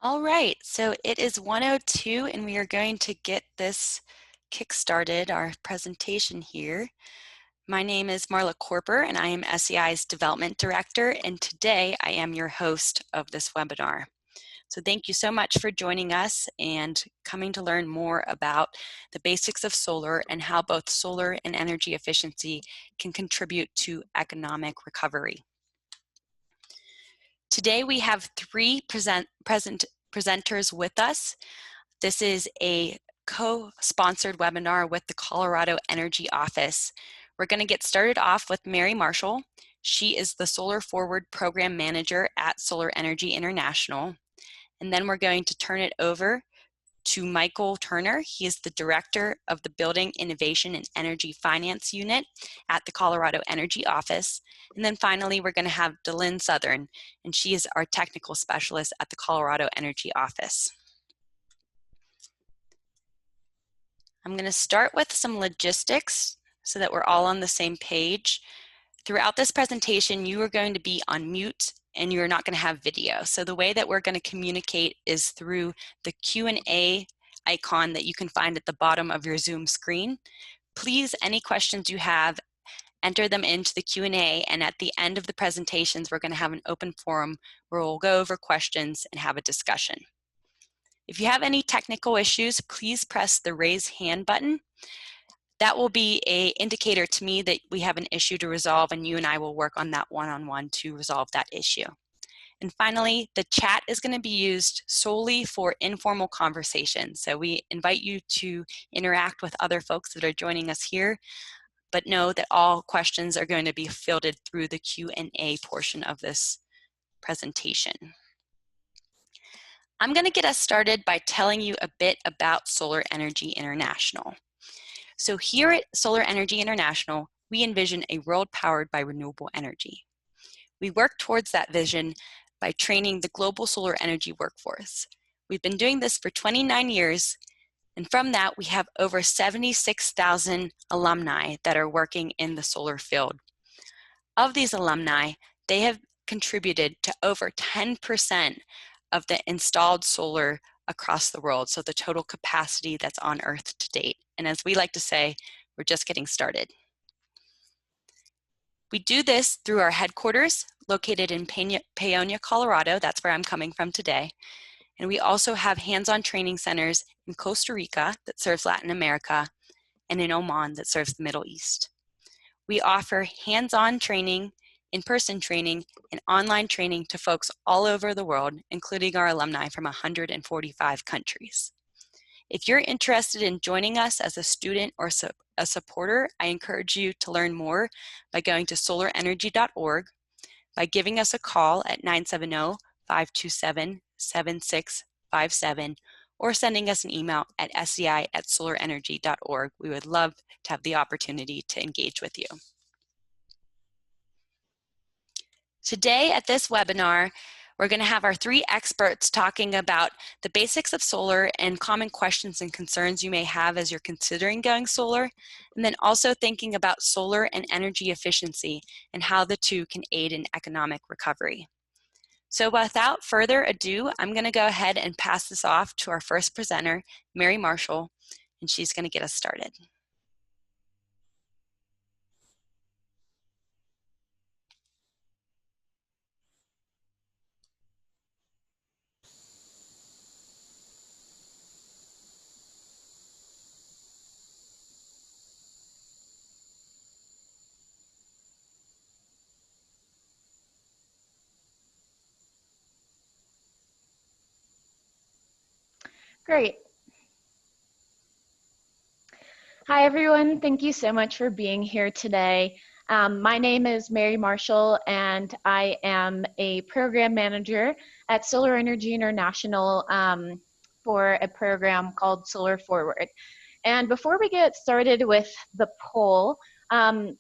All right, so it is 1:02 and we are going to get this kick-started, our presentation here. My name is Marla Corper and I am SEI's Development Director, and today I am your host of this webinar. So thank you so much for joining us and coming to learn more about the basics of solar and how both solar and energy efficiency can contribute to economic recovery. Today we have three presenters with us. This is a co-sponsored webinar with the Colorado Energy Office. We're going to get started off with Mary Marshall. She is the Solar Forward Program Manager at Solar Energy International. And then we're going to turn it over to Michael Turner. He is the Director of the Building Innovation and Energy Finance Unit at the Colorado Energy Office. And then finally, we're going to have Delynn Southern, and she is our Technical Specialist at the Colorado Energy Office. I'm going to start with some logistics so that we're all on the same page. Throughout this presentation, you are going to be on mute and you're not going to have video. So the way that we're going to communicate is through the Q&A icon that you can find at the bottom of your Zoom screen. Please, any questions you have, enter them into the Q&A, and at the end of the presentations, we're going to have an open forum where we'll go over questions and have a discussion. If you have any technical issues, please press the raise hand button. That will be an indicator to me that we have an issue to resolve, and you and I will work on that one-on-one to resolve that issue. And finally, the chat is going to be used solely for informal conversations. So we invite you to interact with other folks that are joining us here, but know that all questions are going to be fielded through the Q&A portion of this presentation. I'm going to get us started by telling you a bit about Solar Energy International. So here at Solar Energy International, we envision a world powered by renewable energy. We work towards that vision by training the global solar energy workforce. We've been doing this for 29 years, and from that, we have over 76,000 alumni that are working in the solar field. Of these alumni, they have contributed to over 10% of the installed solar across the world, so the total capacity that's on Earth to date. And as we like to say, we're just getting started. We do this through our headquarters located in Paonia, Colorado. That's where I'm coming from today. And we also have hands-on training centers in Costa Rica that serves Latin America and in Oman that serves the Middle East. We offer hands-on training, in-person training, and online training to folks all over the world, including our alumni from 145 countries. If you're interested in joining us as a student or a supporter, I encourage you to learn more by going to solarenergy.org, by giving us a call at 970-527-7657, or sending us an email at sei@solarenergy.org. We would love to have the opportunity to engage with you. Today at this webinar, we're going to have our three experts talking about the basics of solar and common questions and concerns you may have as you're considering going solar, and then also thinking about solar and energy efficiency and how the two can aid in economic recovery. So without further ado, I'm going to go ahead and pass this off to our first presenter, Mary Marshall, and she's going to get us started. Great. Hi, everyone. Thank you so much for being here today. My name is Mary Marshall, and I am a program manager at Solar Energy International for a program called Solar Forward. And before we get started with the poll, so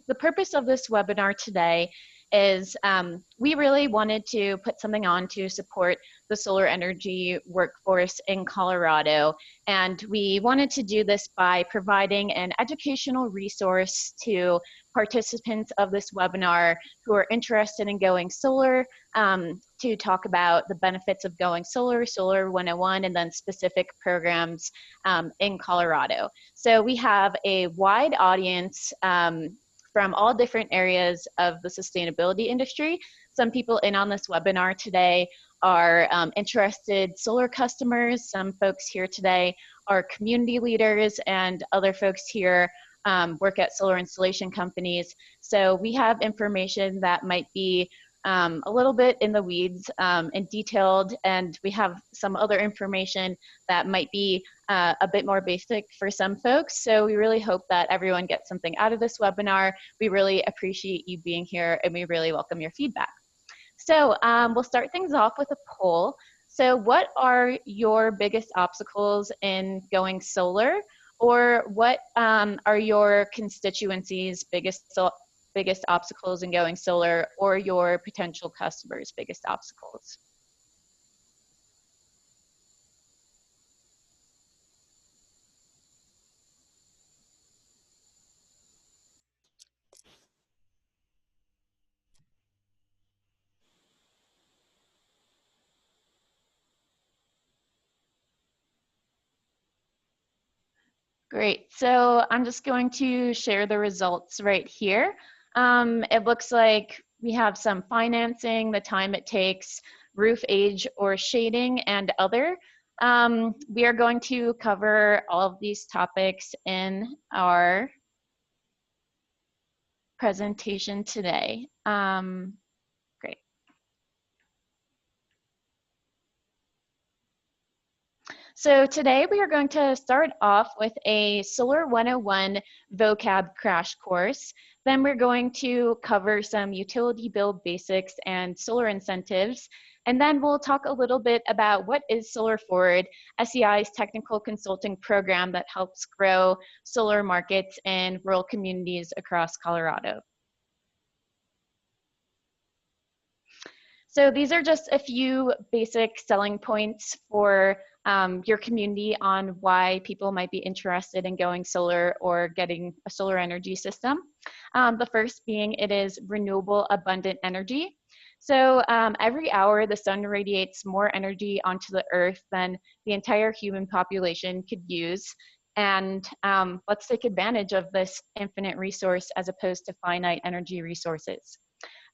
the purpose of this webinar today is we really wanted to put something on to support the solar energy workforce in Colorado. And we wanted to do this by providing an educational resource to participants of this webinar who are interested in going solar to talk about the benefits of going solar, Solar 101, and then specific programs in Colorado. So we have a wide audience from all different areas of the sustainability industry. Some people in on this webinar today are interested solar customers. Some folks here today are community leaders, and other folks here work at solar installation companies. So we have information that might be a little bit in the weeds and detailed, and we have some other information that might be a bit more basic for some folks. So we really hope that everyone gets something out of this webinar. We really appreciate you being here, and we really welcome your feedback. So we'll start things off with a poll. So what are your biggest obstacles in going solar? Or what are your constituencies' biggest obstacles in going solar, or your potential customers' biggest obstacles? Great, so I'm just going to share the results right here. It looks like we have some financing, the time it takes, roof age or shading, and other. We are going to cover all of these topics in our presentation today. Great. So today we are going to start off with a Solar 101 vocab crash course. Then we're going to cover some utility bill basics and solar incentives. And then we'll talk a little bit about what is Solar Forward, SEI's technical consulting program that helps grow solar markets in rural communities across Colorado. So these are just a few basic selling points for your community on why people might be interested in going solar or getting a solar energy system. The first being it is renewable, abundant energy. So every hour the sun radiates more energy onto the earth than the entire human population could use. And let's take advantage of this infinite resource as opposed to finite energy resources.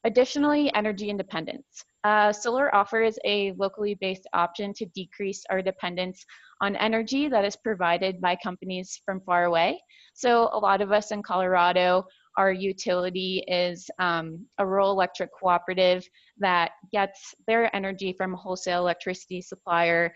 Additionally, energy independence. Solar offers a locally based option to decrease our dependence on energy that is provided by companies from far away. So a lot of us in Colorado, our utility is a rural electric cooperative that gets their energy from a wholesale electricity supplier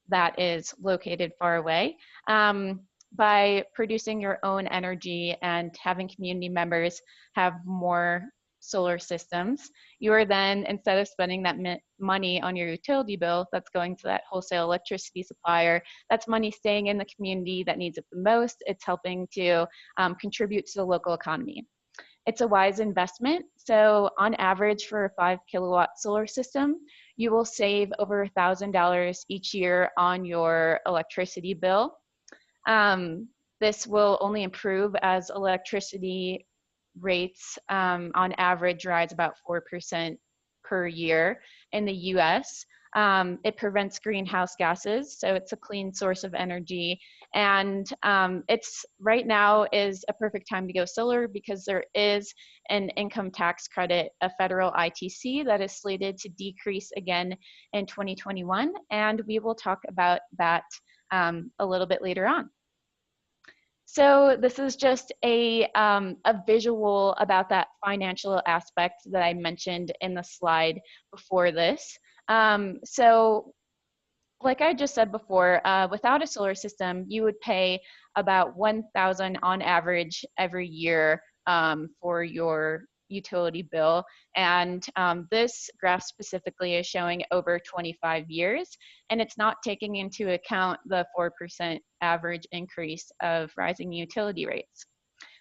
that is located far away. By producing your own energy and having community members have more solar systems, you are then, instead of spending that money on your utility bill that's going to that wholesale electricity supplier, that's money staying in the community that needs it the most. It's helping to contribute to the local economy. It's a wise investment. So on average for a 5-kilowatt solar system, you will save over $1,000 each year on your electricity bill. This will only improve as electricity rates on average rise about 4% per year in the US. It prevents greenhouse gases, so it's a clean source of energy. And it's right now is a perfect time to go solar because there is an income tax credit, a federal ITC that is slated to decrease again in 2021. And we will talk about that a little bit later on. So this is just a visual about that financial aspect that I mentioned in the slide before this. So like I just said before, without a solar system, you would pay about $1,000 on average every year for your utility bill. And this graph specifically is showing over 25 years, and it's not taking into account the 4% average increase of rising utility rates.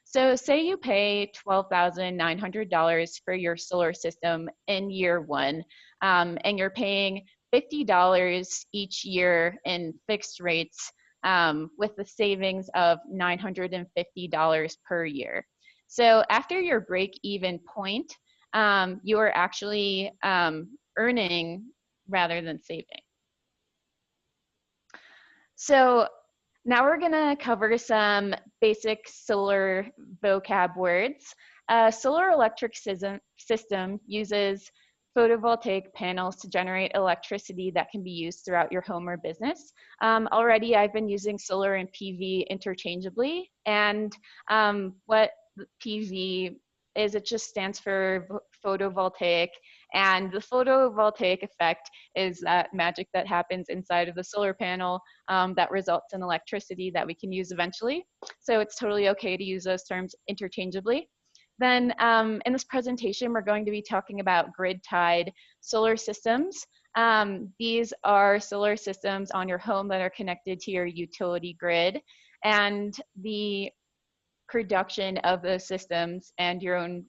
So say you pay $12,900 for your solar system in year one, and you're paying $50 each year in fixed rates with the savings of $950 per year. So after your break-even point, you are actually earning rather than saving. So now we're gonna cover some basic solar vocab words. A solar electric system uses photovoltaic panels to generate electricity that can be used throughout your home or business. Already I've been using solar and PV interchangeably, and what PV is, it just stands for photovoltaic, and the photovoltaic effect is that magic that happens inside of the solar panel that results in electricity that we can use eventually. So it's totally okay to use those terms interchangeably. Then in this presentation, we're going to be talking about grid-tied solar systems. These are solar systems on your home that are connected to your utility grid, and the production of those systems and your own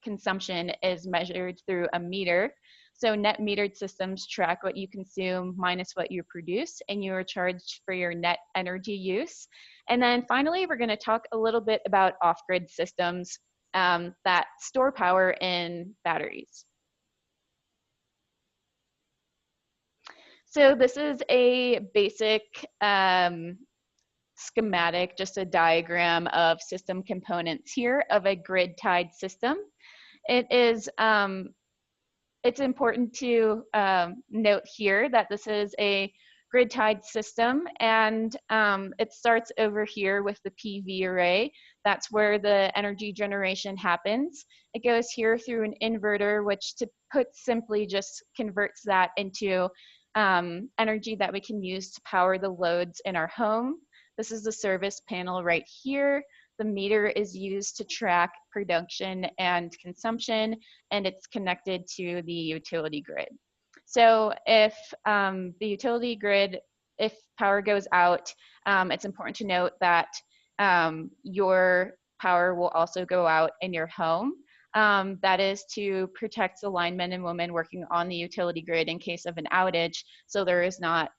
consumption is measured through a meter. So net metered systems track what you consume minus what you produce, and you are charged for your net energy use. And then finally, we're going to talk a little bit about off-grid systems that store power in batteries. So this is a basic schematic, just a diagram of system components here of a grid-tied system. It is it's important to note here that this is a grid-tied system, and it starts over here with the PV array. That's where the energy generation happens. It goes here through an inverter, which, to put simply, just converts that into energy that we can use to power the loads in our home. This is the service panel right here. The meter is used to track production and consumption, and it's connected to the utility grid. So if the utility grid, if power goes out, it's important to note that your power will also go out in your home. That is to protect the linemen and women working on the utility grid in case of an outage, so there is not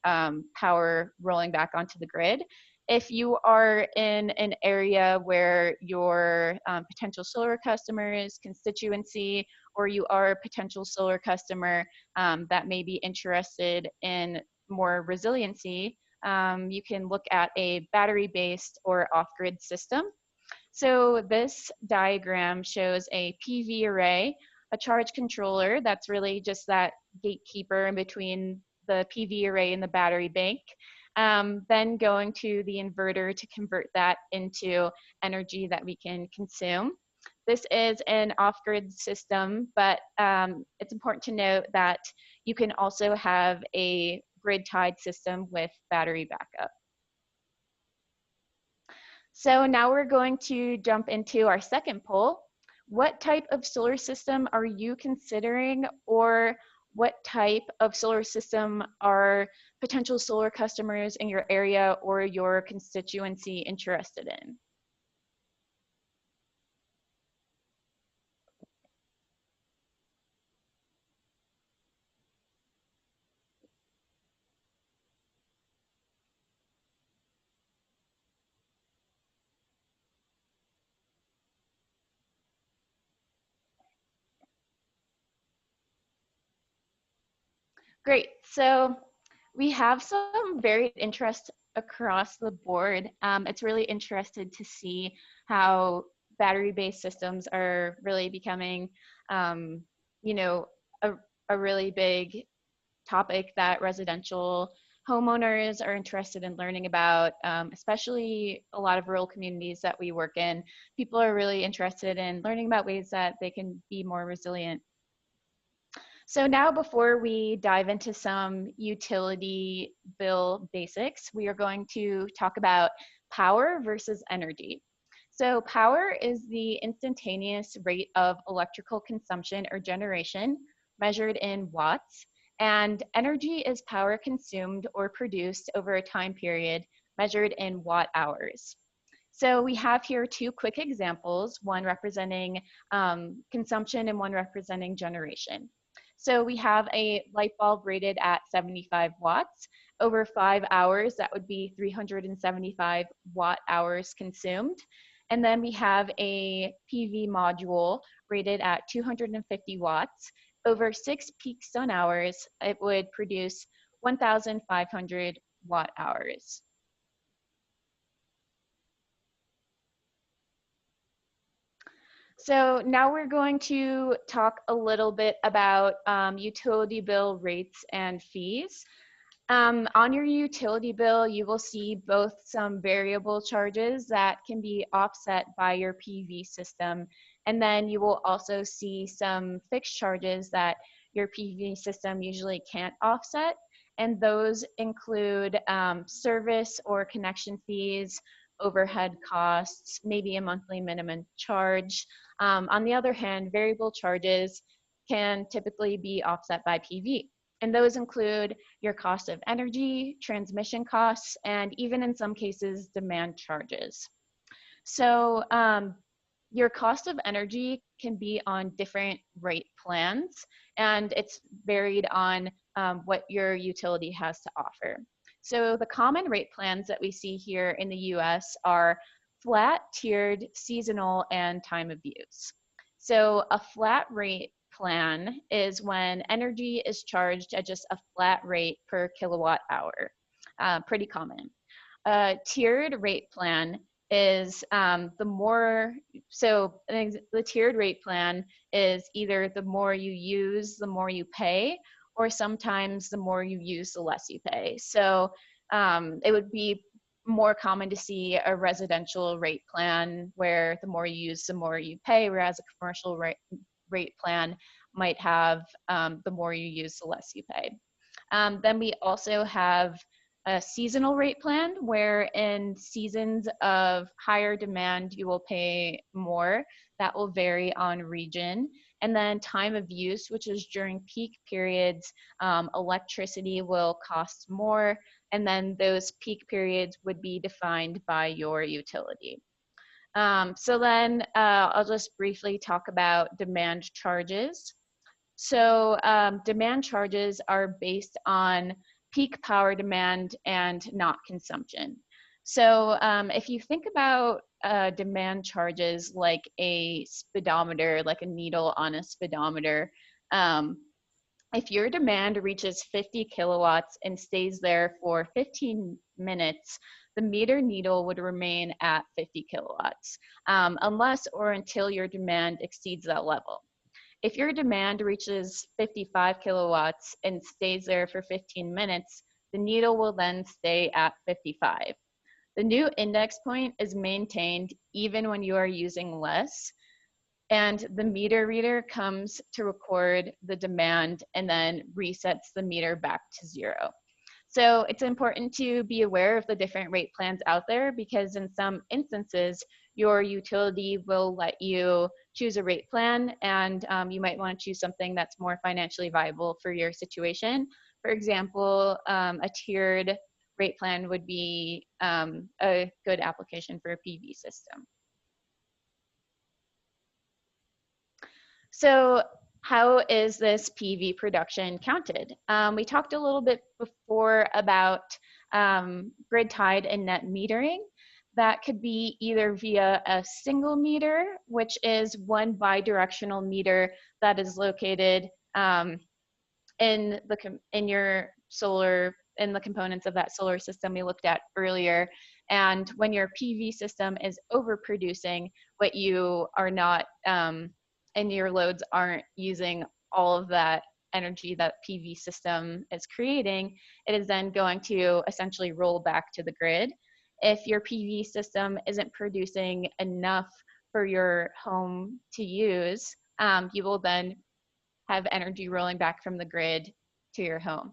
power rolling back onto the grid. If you are in an area where your potential solar customers, constituency, or you are a potential solar customer that may be interested in more resiliency, you can look at a battery-based or off-grid system. So this diagram shows a PV array, a charge controller, that's really just that gatekeeper in between the PV array and the battery bank. Then going to the inverter to convert that into energy that we can consume. This is an off-grid system, but it's important to note that you can also have a grid-tied system with battery backup. So now we're going to jump into our second poll. What type of solar system are you considering, or what type of solar system are potential solar customers in your area or your constituency interested in? Great, so we have some varied interest across the board. It's really interesting to see how battery-based systems are really becoming, you know, a really big topic that residential homeowners are interested in learning about, especially a lot of rural communities that we work in. People are really interested in learning about ways that they can be more resilient. So now, before we dive into some utility bill basics, we are going to talk about power versus energy. So power is the instantaneous rate of electrical consumption or generation measured in watts, and energy is power consumed or produced over a time period measured in watt hours. So we have here two quick examples, one representing consumption and one representing generation. So we have a light bulb rated at 75 watts. Over 5 hours, that would be 375 watt hours consumed. And then we have a PV module rated at 250 watts. over 6 peak sun hours, it would produce 1,500 watt hours. So now we're going to talk a little bit about utility bill rates and fees. On your utility bill, you will see both some variable charges that can be offset by your PV system, and then you will also see some fixed charges that your PV system usually can't offset, and those include service or connection fees, overhead costs, maybe a monthly minimum charge. On the other hand, variable charges can typically be offset by PV. And those include your cost of energy, transmission costs, and even in some cases, demand charges. So your cost of energy can be on different rate plans, and it's varied on what your utility has to offer. So the common rate plans that we see here in the US are flat, tiered, seasonal, and time of use. So a flat rate plan is when energy is charged at just a flat rate per kilowatt hour. Pretty common. A tiered rate plan is the tiered rate plan is either the more you use, the more you pay, or sometimes the more you use, the less you pay. So it would be more common to see a residential rate plan where the more you use, the more you pay, whereas a commercial rate plan might have the more you use, the less you pay. Then we also have a seasonal rate plan where in seasons of higher demand, you will pay more. That will vary on region. And then time of use, which is during peak periods, electricity will cost more. And then those peak periods would be defined by your utility. So then I'll just briefly talk about demand charges. So demand charges are based on peak power demand and not consumption. So if you think about demand charges like a speedometer, like a needle on a speedometer, if your demand reaches 50 kilowatts and stays there for 15 minutes, the meter needle would remain at 50 kilowatts, unless or until your demand exceeds that level. If your demand reaches 55 kilowatts and stays there for 15 minutes, the needle will then stay at 55. The new index point is maintained even when you are using less, and the meter reader comes to record the demand and then resets the meter back to zero. So it's important to be aware of the different rate plans out there because in some instances, your utility will let you choose a rate plan and you might want to choose something that's more financially viable for your situation. For example, a tiered rate plan would be a good application for a PV system. So how is this PV production counted? We talked a little bit before about grid tied and net metering. That could be either via a single meter, which is one bidirectional meter that is located in your solar, in the components of that solar system we looked at earlier. And when your PV system is overproducing, what you are not, and your loads aren't using all of that energy that PV system is creating, it is then going to essentially roll back to the grid. If your PV system isn't producing enough for your home to use, you will then have energy rolling back from the grid to your home.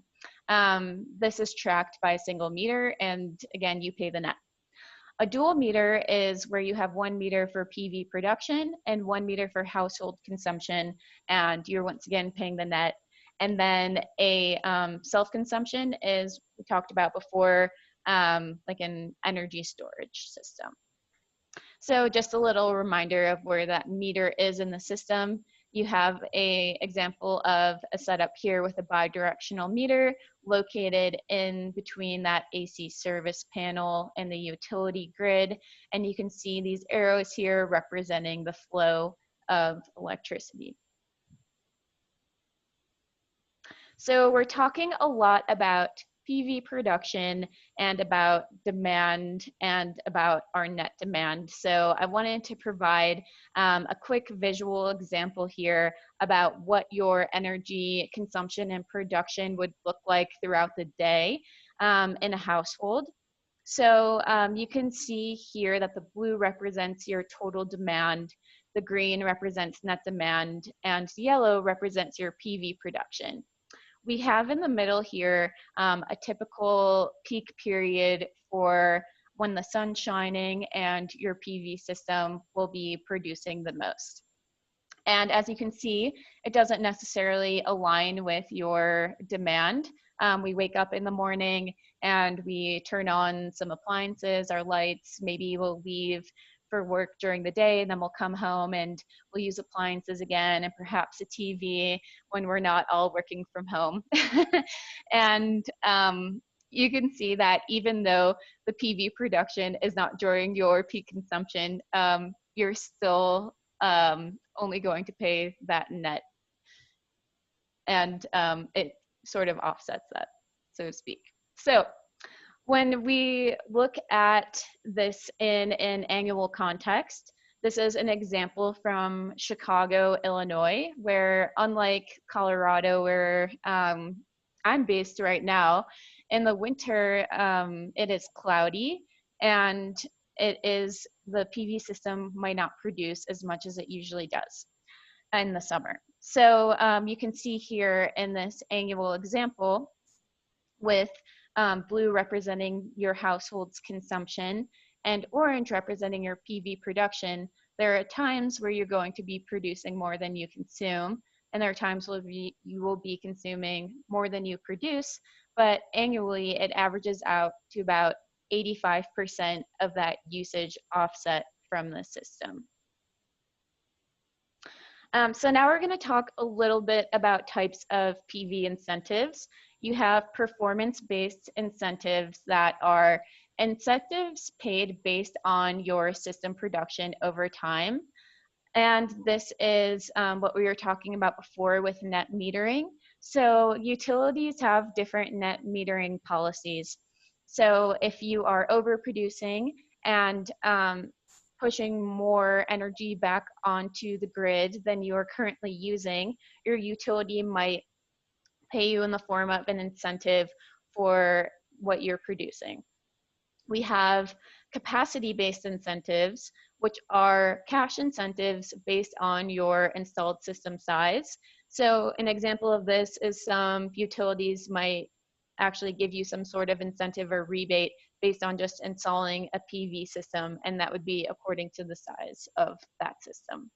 This is tracked by a single meter, and again, you pay the net. A dual meter is where you have 1 meter for PV production and 1 meter for household consumption, and you're once again paying the net. And then a self-consumption is, we talked about before, like an energy storage system. So just a little reminder of where that meter is in the system. You have an example of a setup here with a bidirectional meter located in between that AC service panel and the utility grid. And you can see these arrows here representing the flow of electricity. So we're talking a lot about PV production and about demand and about our net demand. So I wanted to provide a quick visual example here about what your energy consumption and production would look like throughout the day in a household. So you can see here that the blue represents your total demand, the green represents net demand, and yellow represents your PV production. We have in the middle here a typical peak period for when the sun's shining and your PV system will be producing the most. And as you can see, it doesn't necessarily align with your demand. We wake up in the morning and we turn on some appliances, our lights, maybe we'll leave for work during the day, and then we'll come home and we'll use appliances again and perhaps a TV when we're not all working from home. And you can see that even though the PV production is not during your peak consumption, you're still only going to pay that net, and it sort of offsets that, so to speak. So when we look at this in an annual context, this is an example from Chicago, Illinois, where unlike Colorado, where I'm based right now, in the winter it is cloudy and the PV system might not produce as much as it usually does in the summer. So you can see here in this annual example with blue representing your household's consumption and orange representing your PV production, there are times where you're going to be producing more than you consume, and there are times where you will be consuming more than you produce, but annually it averages out to about 85% of that usage offset from the system. So now we're going to talk a little bit about types of PV incentives. You have performance-based incentives that are incentives paid based on your system production over time. And this is what we were talking about before with net metering. So utilities have different net metering policies. So if you are overproducing and pushing more energy back onto the grid than you are currently using, your utility might pay you in the form of an incentive for what you're producing. We have capacity-based incentives, which are cash incentives based on your installed system size. So an example of this is some utilities might actually give you some sort of incentive or rebate based on just installing a PV system, and that would be according to the size of that system.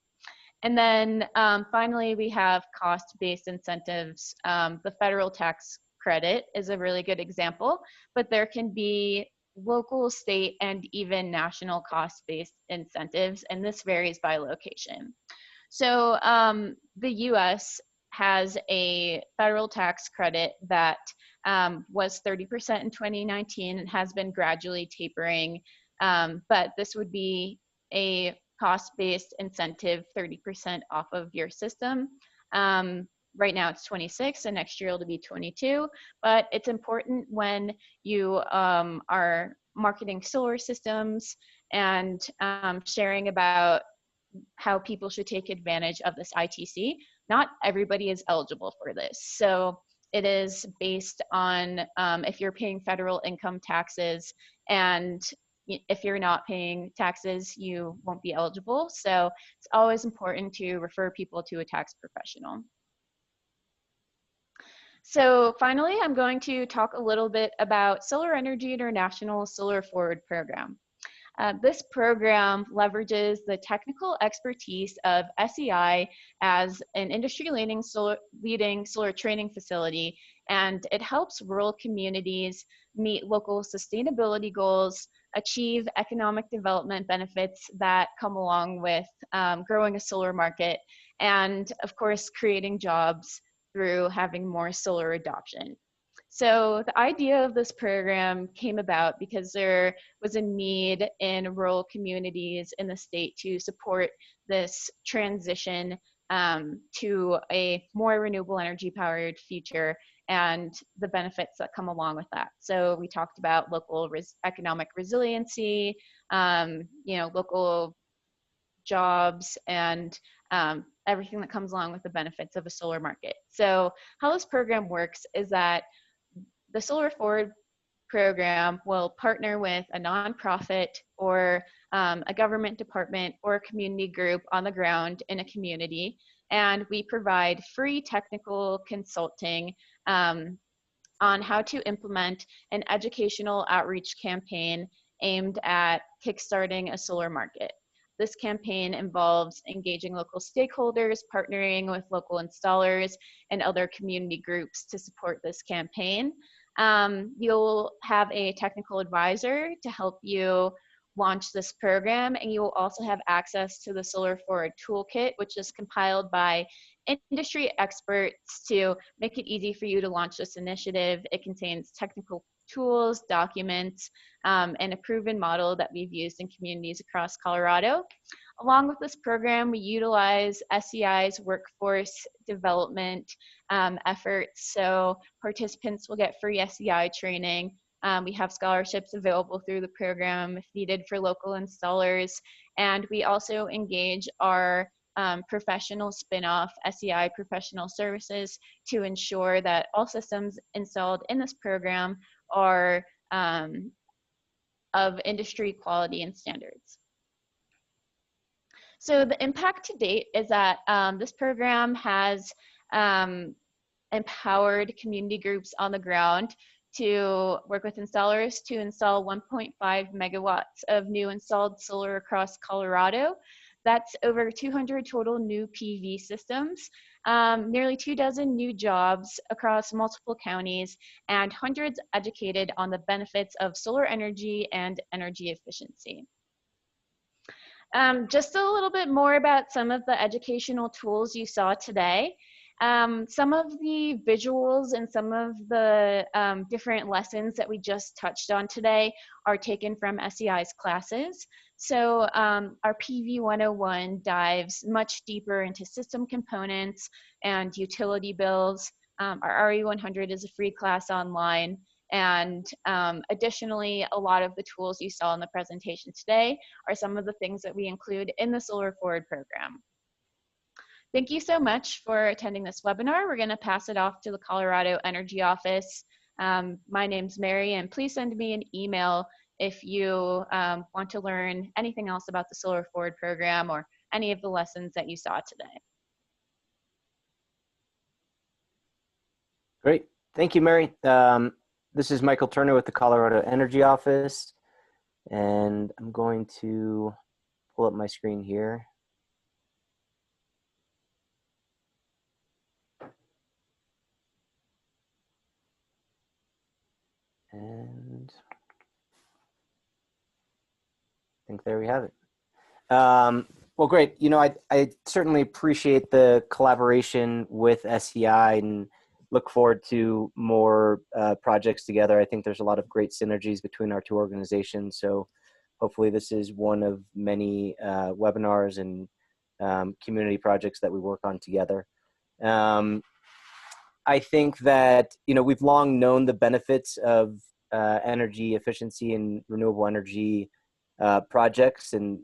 And then finally, we have cost-based incentives. The federal tax credit is a really good example, but there can be local, state, and even national cost-based incentives, and this varies by location. So the US has a federal tax credit that was 30% in 2019 and has been gradually tapering, but this would be a cost-based incentive, 30% off of your system. Right now it's 26 and next year it'll be 22, but it's important when you are marketing solar systems and sharing about how people should take advantage of this ITC. Not everybody is eligible for this. So it is based on if you're paying federal income taxes, and if you're not paying taxes, you won't be eligible. So it's always important to refer people to a tax professional. So finally, I'm going to talk a little bit about Solar Energy International Solar Forward Program. This program leverages the technical expertise of SEI as an industry-leading solar training facility, and it helps rural communities meet local sustainability goals, achieve economic development benefits that come along with growing a solar market, and of course, creating jobs through having more solar adoption. So the idea of this program came about because there was a need in rural communities in the state to support this transition to a more renewable energy powered future and the benefits that come along with that. So we talked about local economic resiliency, local jobs, and everything that comes along with the benefits of a solar market. So how this program works is that the Solar Forward program will partner with a nonprofit or a government department or a community group on the ground in a community, and we provide free technical consulting on how to implement an educational outreach campaign aimed at kickstarting a solar market. This campaign involves engaging local stakeholders, partnering with local installers, and other community groups to support this campaign. You'll have a technical advisor to help you launch this program, and you will also have access to the Solar Forward Toolkit, which is compiled by industry experts to make it easy for you to launch this initiative. It contains technical tools, documents, and a proven model that we've used in communities across Colorado. Along with this program, we utilize SEI's workforce development efforts. So participants will get free SEI training. We have scholarships available through the program if needed for local installers. And we also engage our professional spin-off SEI professional services to ensure that all systems installed in this program are of industry quality and standards. So the impact to date is that this program has empowered community groups on the ground to work with installers to install 1.5 megawatts of new installed solar across Colorado. That's over 200 total new PV systems, nearly 24 new jobs across multiple counties, and hundreds educated on the benefits of solar energy and energy efficiency. Just a little bit more about some of the educational tools you saw today. Some of the visuals and some of the different lessons that we just touched on today are taken from SEI's classes. So our PV 101 dives much deeper into system components and utility bills. Our RE 100 is a free class online. And additionally, a lot of the tools you saw in the presentation today are some of the things that we include in the Solar Forward program. Thank you so much for attending this webinar. We're going to pass it off to the Colorado Energy Office. My name's Mary, and please send me an email if you want to learn anything else about the Solar Forward program or any of the lessons that you saw today. Great. Thank you, Mary. This is Michael Turner with the Colorado Energy Office, and I'm going to pull up my screen here. And I think there we have it. Well, great. You know, I certainly appreciate the collaboration with SEI and look forward to more projects together. I think there's a lot of great synergies between our two organizations. So hopefully this is one of many webinars and community projects that we work on together. I think that, you know, we've long known the benefits of energy efficiency and renewable energy projects in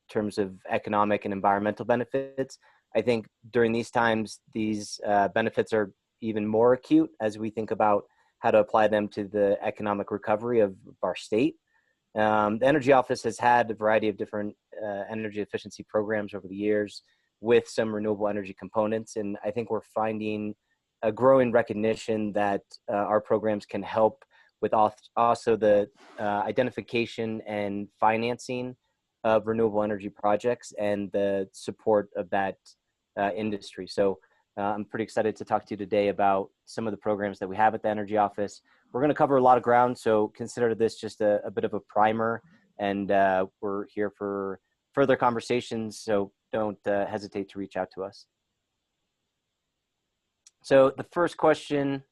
terms of economic and environmental benefits. I think during these times, these benefits are even more acute as we think about how to apply them to the economic recovery of our state. The Energy Office has had a variety of different energy efficiency programs over the years with some renewable energy components, and I think we're finding a growing recognition that our programs can help with also the identification and financing of renewable energy projects and the support of that industry. So I'm pretty excited to talk to you today about some of the programs that we have at the Energy Office. We're going to cover a lot of ground, so consider this just a bit of a primer, and we're here for further conversations, so don't hesitate to reach out to us. So the first question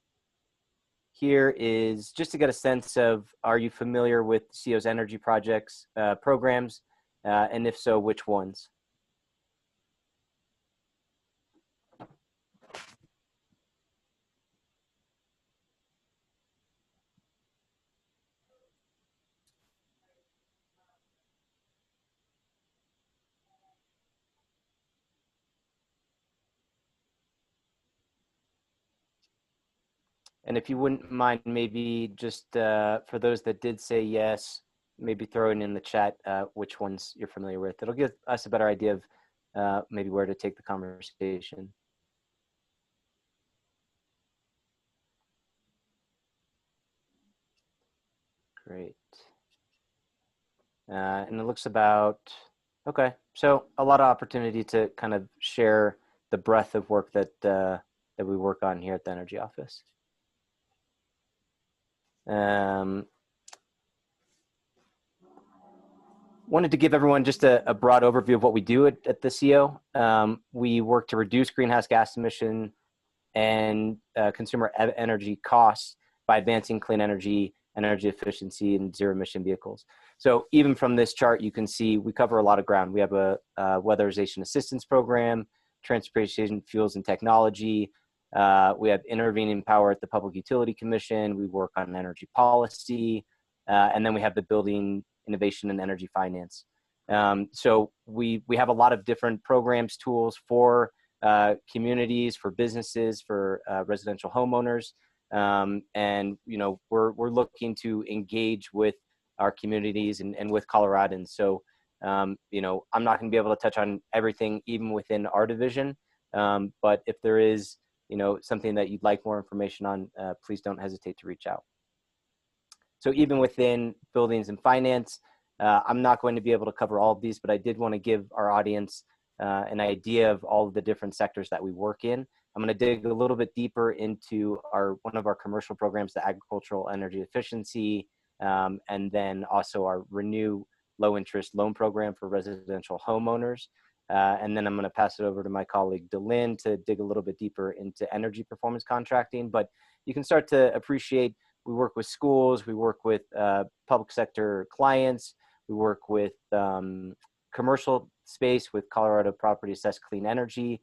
here is just to get a sense of, are you familiar with CO's energy projects, programs, and if so, which ones? And if you wouldn't mind, maybe just for those that did say yes, maybe throwing in the chat which ones you're familiar with. It'll give us a better idea of maybe where to take the conversation. Great. And it looks about, okay, so a lot of opportunity to kind of share the breadth of work that, that we work on here at the Energy Office. Wanted to give everyone just a broad overview of what we do at the CO. We work to reduce greenhouse gas emission and consumer energy costs by advancing clean energy, energy efficiency, and zero emission vehicles. So even from this chart, you can see we cover a lot of ground. We have a weatherization assistance program, transportation fuels and technology. We have intervening power at the Public Utility Commission. We work on energy policy. And then we have the building innovation and energy finance. So we have a lot of different programs, tools for communities, for businesses, for residential homeowners. And, you know, we're looking to engage with our communities and with Coloradans. So, you know, I'm not going to be able to touch on everything, even within our division. But if there is, you know, something that you'd like more information on, please don't hesitate to reach out. So even within buildings and finance, I'm not going to be able to cover all of these, but I did want to give our audience an idea of all of the different sectors that we work in. I'm going to dig a little bit deeper into one of our commercial programs, the agricultural energy efficiency, and then also our Renew low interest loan program for residential homeowners. And then I'm going to pass it over to my colleague Delyn to dig a little bit deeper into energy performance contracting. But you can start to appreciate we work with schools, we work with public sector clients, we work with commercial space with Colorado Property Assessed Clean Energy.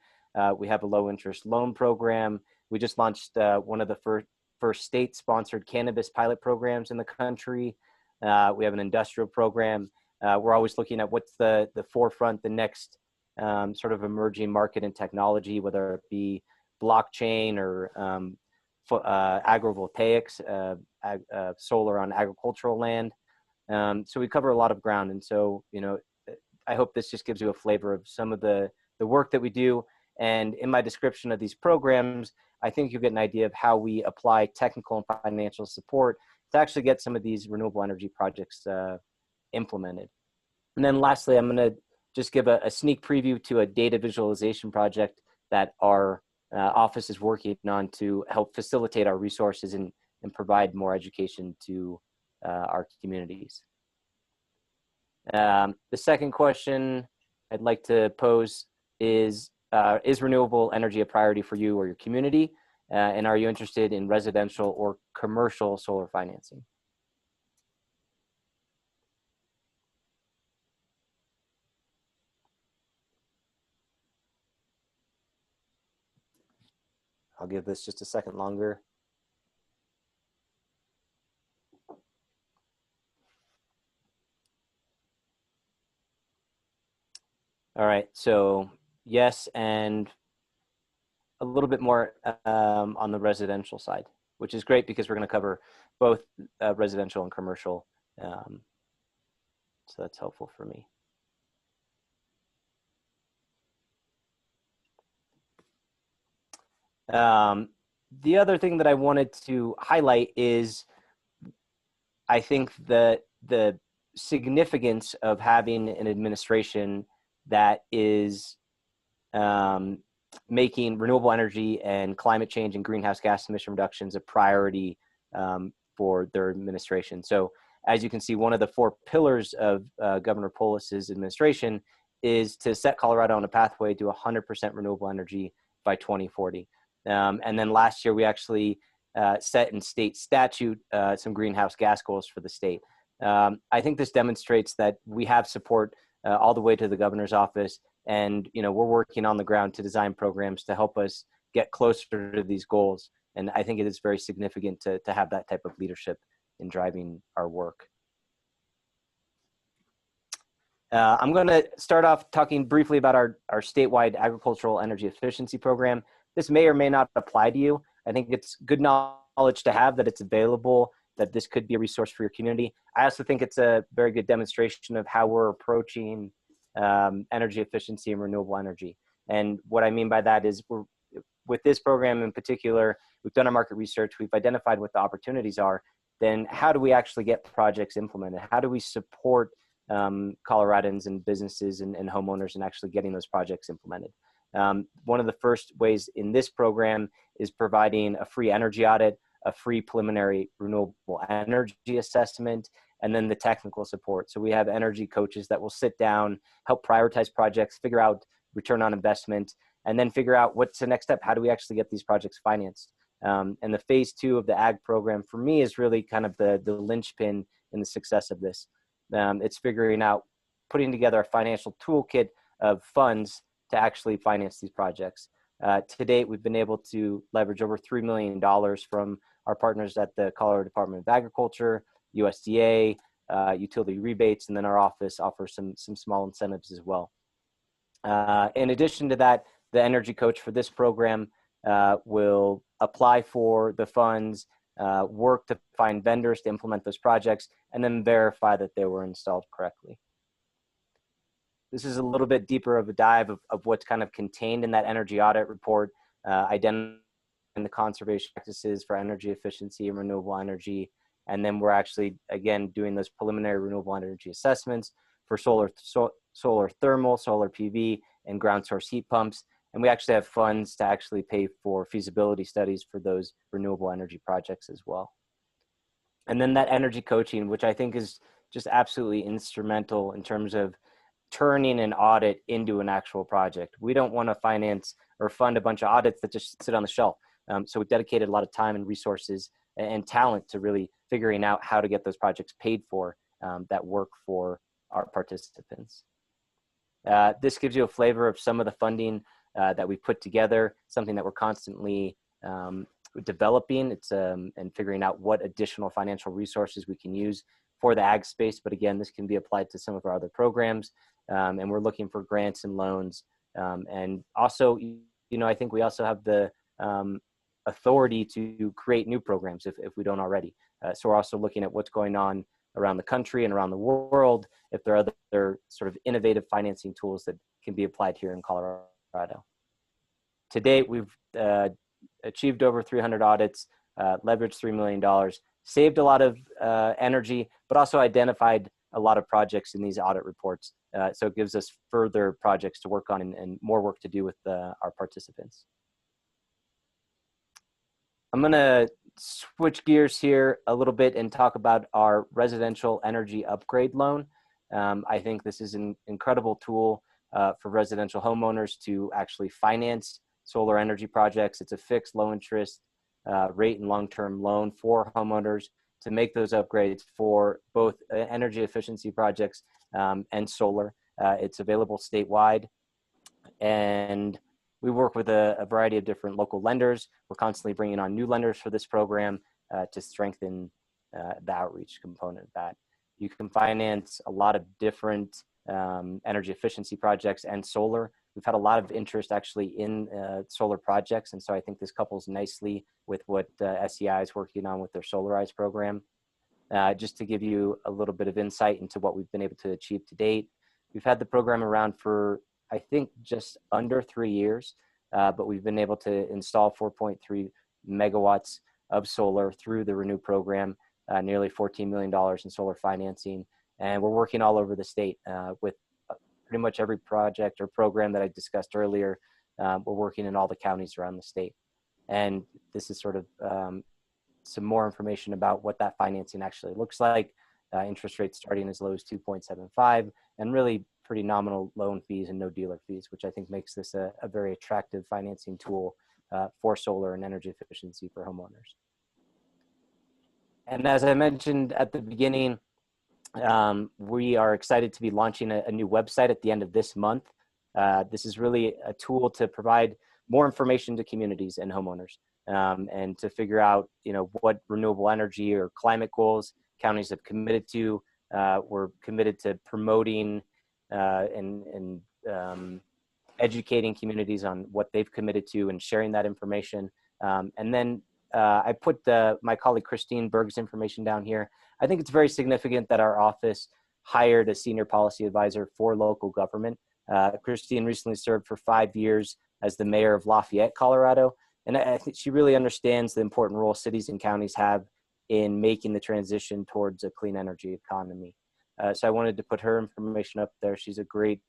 We have a low interest loan program. We just launched one of the first state sponsored cannabis pilot programs in the country. We have an industrial program. We're always looking at what's the forefront, the next sort of emerging market and technology, whether it be blockchain or agrivoltaics, solar on agricultural land. So we cover a lot of ground. And so, you know, I hope this just gives you a flavor of some of the work that we do. And in my description of these programs, I think you get an idea of how we apply technical and financial support to actually get some of these renewable energy projects implemented. And then lastly, I'm going to just give a sneak preview to a data visualization project that our office is working on to help facilitate our resources and provide more education to our communities. The second question I'd like to pose is renewable energy a priority for you or your community? And are you interested in residential or commercial solar financing? I'll give this just a second longer. All right, so yes, and a little bit more on the residential side, which is great because we're going to cover both residential and commercial. So that's helpful for me. The other thing that I wanted to highlight is I think that the significance of having an administration that is making renewable energy and climate change and greenhouse gas emission reductions a priority for their administration. So as you can see, one of the 4 pillars of Governor Polis's administration is to set Colorado on a pathway to 100% renewable energy by 2040. And then last year, we actually set in state statute some greenhouse gas goals for the state. I think this demonstrates that we have support all the way to the governor's office. And, you know, we're working on the ground to design programs to help us get closer to these goals. And I think it is very significant to have that type of leadership in driving our work. I'm going to start off talking briefly about our statewide agricultural energy efficiency program. This may or may not apply to you. I think it's good knowledge knowledge to have, that it's available, that this could be a resource for your community. I also think it's a very good demonstration of how we're approaching energy efficiency and renewable energy. And what I mean by that is, with this program in particular, we've done our market research, we've identified what the opportunities are. Then how do we actually get projects implemented? How do we support Coloradans and businesses and homeowners in actually getting those projects implemented? One of the first ways in this program is providing a free energy audit, a free preliminary renewable energy assessment, and then the technical support. So we have energy coaches that will sit down, help prioritize projects, figure out return on investment, and then figure out what's the next step. How do we actually get these projects financed? And the phase 2 of the ag program for me is really kind of the linchpin in the success of this. It's figuring out, putting together a financial toolkit of funds to actually finance these projects. To date, we've been able to leverage over $3 million from our partners at the Colorado Department of Agriculture, USDA, utility rebates, and then our office offers some small incentives as well. In addition to that, the energy coach for this program will apply for the funds, work to find vendors to implement those projects, and then verify that they were installed correctly. This is a little bit deeper of a dive of what's kind of contained in that energy audit report, identifying the conservation practices for energy efficiency and renewable energy. And then we're actually, again, doing those preliminary renewable energy assessments for solar thermal, solar PV, and ground source heat pumps. And we actually have funds to actually pay for feasibility studies for those renewable energy projects as well. And then that energy coaching, which I think is just absolutely instrumental in terms of turning an audit into an actual project. We don't want to finance or fund a bunch of audits that just sit on the shelf. So we dedicated a lot of time and resources and talent to really figuring out how to get those projects paid for that work for our participants. This gives you a flavor of some of the funding that we put together, something that we're constantly developing. It's and figuring out what additional financial resources we can use for the ag space. But again, this can be applied to some of our other programs. And we're looking for grants and loans. And also, I think we also have the authority to create new programs if we don't already. So we're also looking at what's going on around the country and around the world, if there are other sort of innovative financing tools that can be applied here in Colorado. To date, we've achieved over 300 audits, leveraged $3 million, saved a lot of energy, but also identified a lot of projects in these audit reports. So it gives us further projects to work on and more work to do with our participants. I'm going to switch gears here a little bit and talk about our residential energy upgrade loan. I think this is an incredible tool for residential homeowners to actually finance solar energy projects. It's a fixed low interest rate and long-term loan for homeowners to make those upgrades for both energy efficiency projects and solar. It's available statewide, and we work with a variety of different local lenders. We're constantly bringing on new lenders for this program to strengthen the outreach component of that. You can finance a lot of different energy efficiency projects and solar. We've had a lot of interest actually in solar projects, and so I think this couples nicely with what SEI is working on with their Solarize program. Just to give you a little bit of insight into what we've been able to achieve to date, we've had the program around for, I think, just under 3 years, but we've been able to install 4.3 megawatts of solar through the Renew program, nearly $14 million in solar financing. And we're working all over the state with pretty much every project or program that I discussed earlier. We're working in all the counties around the state. And this is sort of some more information about what that financing actually looks like. Interest rates starting as low as 2.75 and really pretty nominal loan fees and no dealer fees, which I think makes this a very attractive financing tool for solar and energy efficiency for homeowners. And as I mentioned at the beginning, we are excited to be launching a new website at the end of this month. This is really a tool to provide more information to communities and homeowners and to figure out, what renewable energy or climate goals counties have committed to. We're committed to promoting and educating communities on what they've committed to and sharing that information. And then I put my colleague Christine Berg's information down here. I think it's very significant that our office hired a senior policy advisor for local government. Christine recently served for 5 years as the mayor of Lafayette, Colorado. And I think she really understands the important role cities and counties have in making the transition towards a clean energy economy. So I wanted to put her information up there. She's a great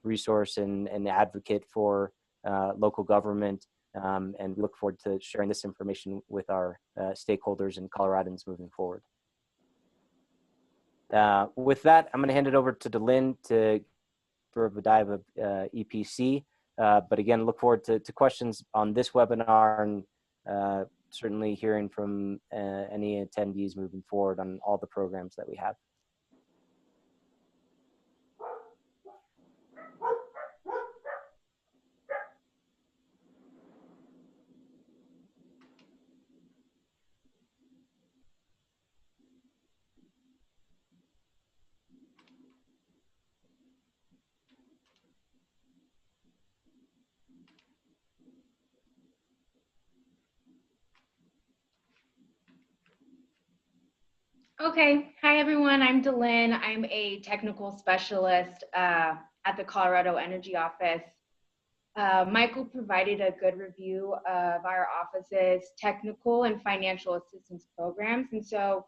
resource and advocate for local government, and look forward to sharing this information with our stakeholders and Coloradans moving forward. With that, I'm going to hand it over to Delynn to for a dive of EPC. But again, look forward to questions on this webinar, and certainly hearing from any attendees moving forward on all the programs that we have. Okay, hi everyone, I'm Delynn. I'm a technical specialist at the Colorado Energy Office. Michael provided a good review of our office's technical and financial assistance programs, and so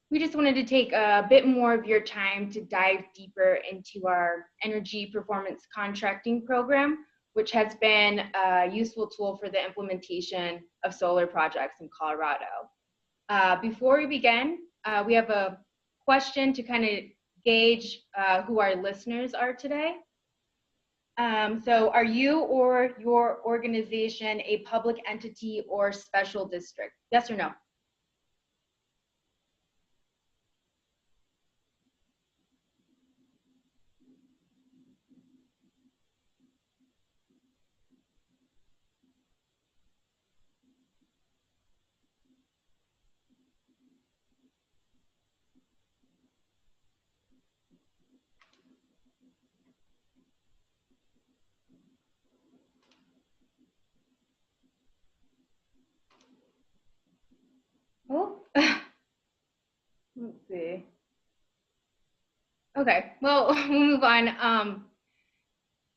we just wanted to take a bit more of your time to dive deeper into our energy performance contracting program, which has been a useful tool for the implementation of solar projects in Colorado. Before we begin, we have a question to kind of gauge who our listeners are today. So are you or your organization a public entity or special district? Yes or no? Oh, let's see. Okay, well, we'll move on.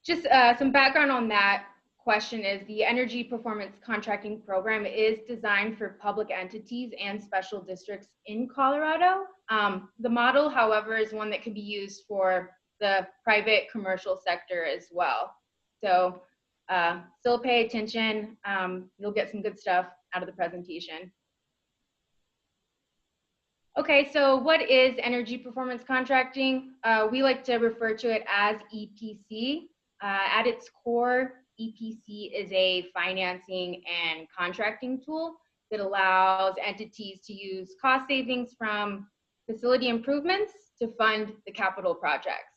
Just some background on that question is the Energy Performance Contracting Program is designed for public entities and special districts in Colorado. The model, however, is one that can be used for the private commercial sector as well. So still pay attention. You'll get some good stuff out of the presentation. Okay, so what is energy performance contracting? We like to refer to it as EPC. At its core, EPC is a financing and contracting tool that allows entities to use cost savings from facility improvements to fund the capital projects.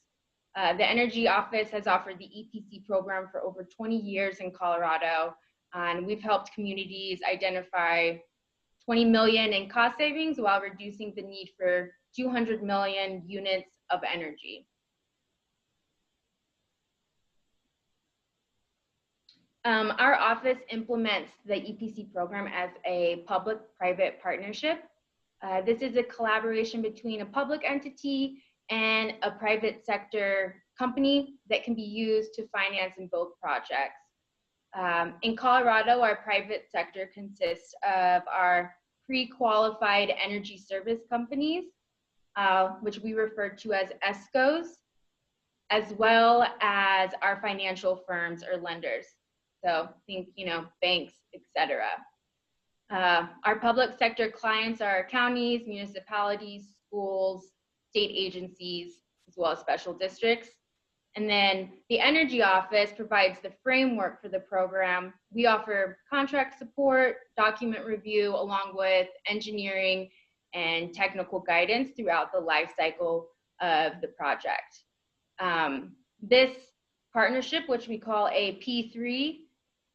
The Energy Office has offered the EPC program for over 20 years in Colorado, and we've helped communities identify 20 million in cost savings while reducing the need for 200 million units of energy. Our office implements the EPC program as a public-private partnership. This is a collaboration between a public entity and a private sector company that can be used to finance and build projects. In Colorado, our private sector consists of our pre-qualified energy service companies, which we refer to as ESCOs, as well as our financial firms or lenders. So think, banks, etc. Our public sector clients are counties, municipalities, schools, state agencies, as well as special districts. And then the Energy Office provides the framework for the program. We offer contract support, document review, along with engineering and technical guidance throughout the life cycle of the project. This partnership, which we call a P3,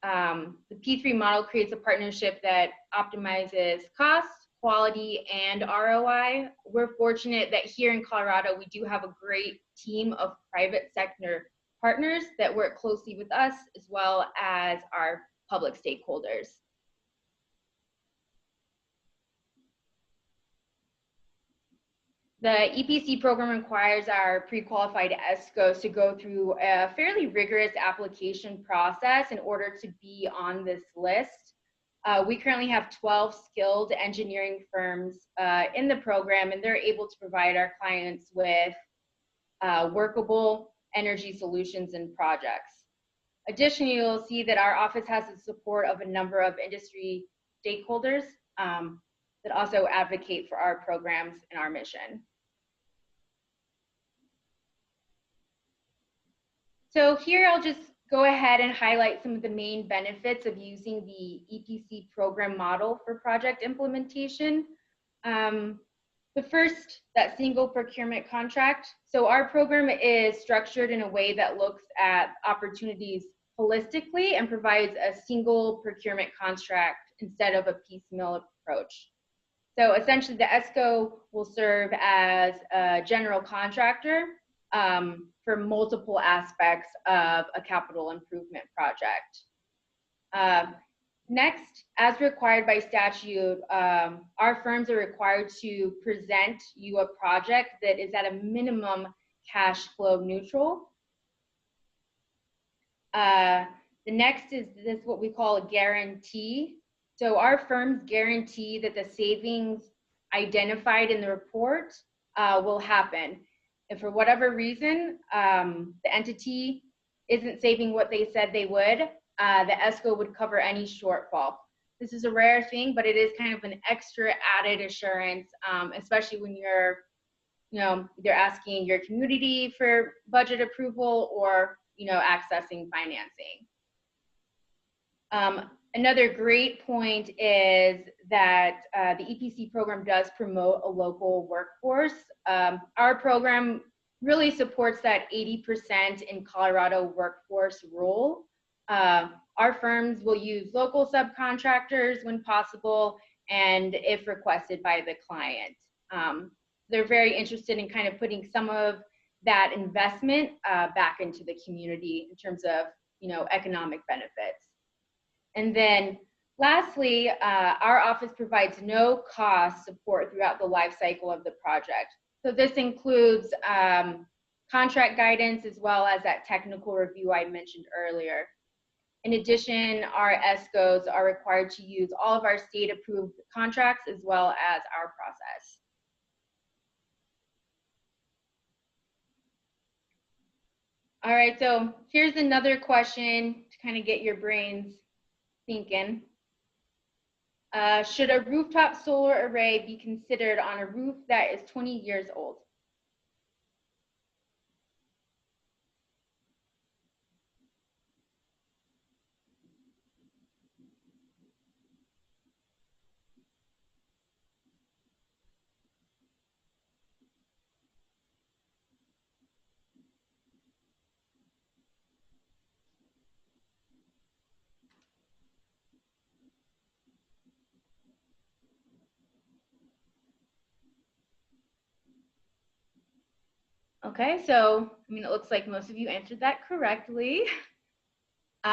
the P3 model creates a partnership that optimizes cost, quality, and ROI. We're fortunate that here in Colorado, we do have a great team of private sector partners that work closely with us, as well as our public stakeholders. The EPC program requires our pre-qualified ESCOs to go through a fairly rigorous application process in order to be on this list. We currently have 12 skilled engineering firms in the program, and they're able to provide our clients with workable energy solutions and projects. Additionally, you'll see that our office has the support of a number of industry stakeholders that also advocate for our programs and our mission. So here I'll just go ahead and highlight some of the main benefits of using the EPC program model for project implementation. The first, that single procurement contract. So our program is structured in a way that looks at opportunities holistically and provides a single procurement contract instead of a piecemeal approach. So essentially the ESCO will serve as a general contractor for multiple aspects of a capital improvement project. Next, as required by statute, our firms are required to present you a project that is at a minimum cash flow neutral. The next is this, what we call a guarantee. So our firms guarantee that the savings identified in the report will happen. If for whatever reason, the entity isn't saving what they said they would, the ESCO would cover any shortfall. This is a rare thing, but it is kind of an extra added assurance, especially when you're, either asking your community for budget approval or, accessing financing. Another great point is that the EPC program does promote a local workforce. Our program really supports that 80% in Colorado workforce rule. Our firms will use local subcontractors when possible and if requested by the client. They're very interested in kind of putting some of that investment back into the community in terms of, economic benefits. And then lastly, our office provides no cost support throughout the life cycle of the project. So this includes contract guidance as well as that technical review I mentioned earlier. In addition, our ESCOs are required to use all of our state-approved contracts as well as our process. All right, so here's another question to kind of get your brains thinking. Should a rooftop solar array be considered on a roof that is 20 years old? Okay, so, it looks like most of you answered that correctly. Give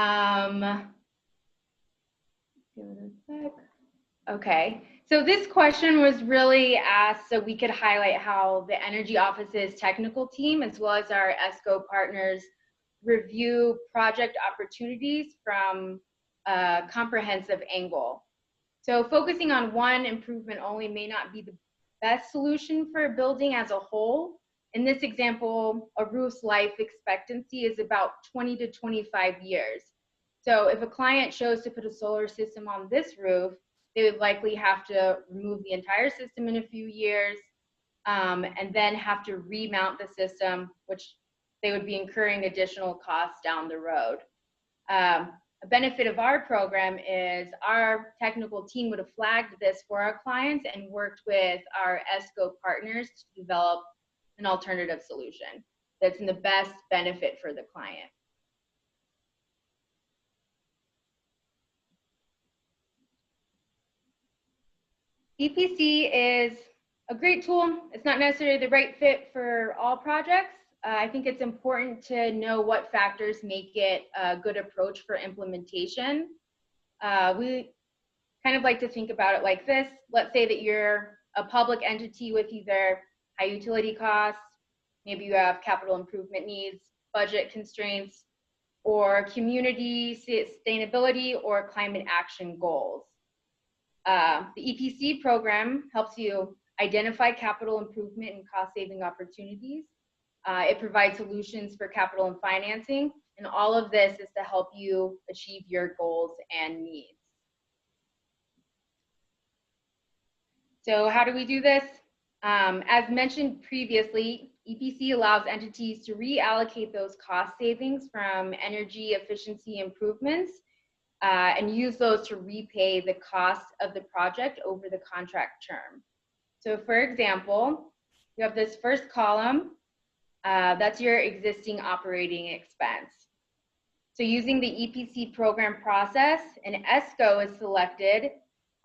it a sec. Okay, so this question was really asked so we could highlight how the Energy Office's technical team, as well as our ESCO partners, review project opportunities from a comprehensive angle. So focusing on one improvement only may not be the best solution for a building as a whole. In this example, a roof's life expectancy is about 20 to 25 years. So if a client chose to put a solar system on this roof, they would likely have to remove the entire system in a few years and then have to remount the system, which they would be incurring additional costs down the road. A benefit of our program is our technical team would have flagged this for our clients and worked with our ESCO partners to develop an alternative solution that's in the best benefit for the client. EPC is a great tool. It's not necessarily the right fit for all projects. I think it's important to know what factors make it a good approach for implementation. We kind of like to think about it like this. Let's say that you're a public entity with either high utility costs, maybe you have capital improvement needs, budget constraints, or community sustainability or climate action goals. The EPC program helps you identify capital improvement and cost-saving opportunities. It provides solutions for capital and financing, and all of this is to help you achieve your goals and needs. So how do we do this? As mentioned previously, EPC allows entities to reallocate those cost savings from energy efficiency improvements and use those to repay the cost of the project over the contract term. So for example, you have this first column, that's your existing operating expense. So using the EPC program process, an ESCO is selected,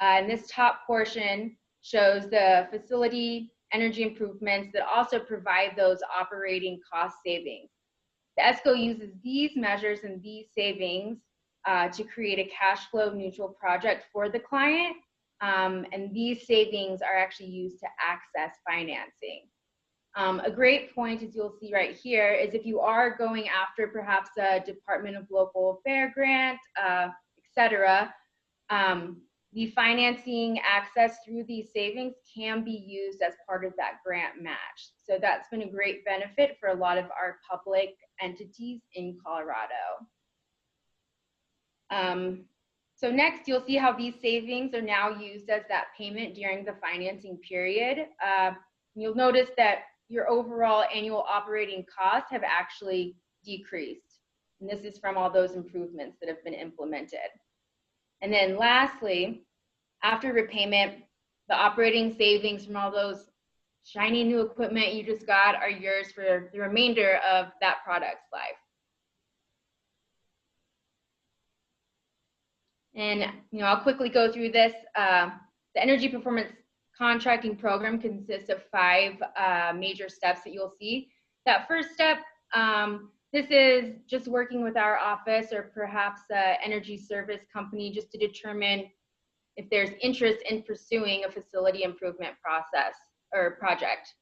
and this top portion shows the facility energy improvements that also provide those operating cost savings. The ESCO uses these measures and these savings to create a cash flow neutral project for the client, and these savings are actually used to access financing. A great point, as you'll see right here, is if you are going after perhaps a Department of Local Affairs grant, etc., the financing access through these savings can be used as part of that grant match. So that's been a great benefit for a lot of our public entities in Colorado. So next, you'll see how these savings are now used as that payment during the financing period. You'll notice that your overall annual operating costs have actually decreased. And this is from all those improvements that have been implemented. And then lastly, after repayment, the operating savings from all those shiny new equipment you just got are yours for the remainder of that product's life. And I'll quickly go through this. The energy performance contracting program consists of 5 major steps that you'll see. That first step, this is just working with our office or perhaps an energy service company just to determine if there's interest in pursuing a facility improvement process or project.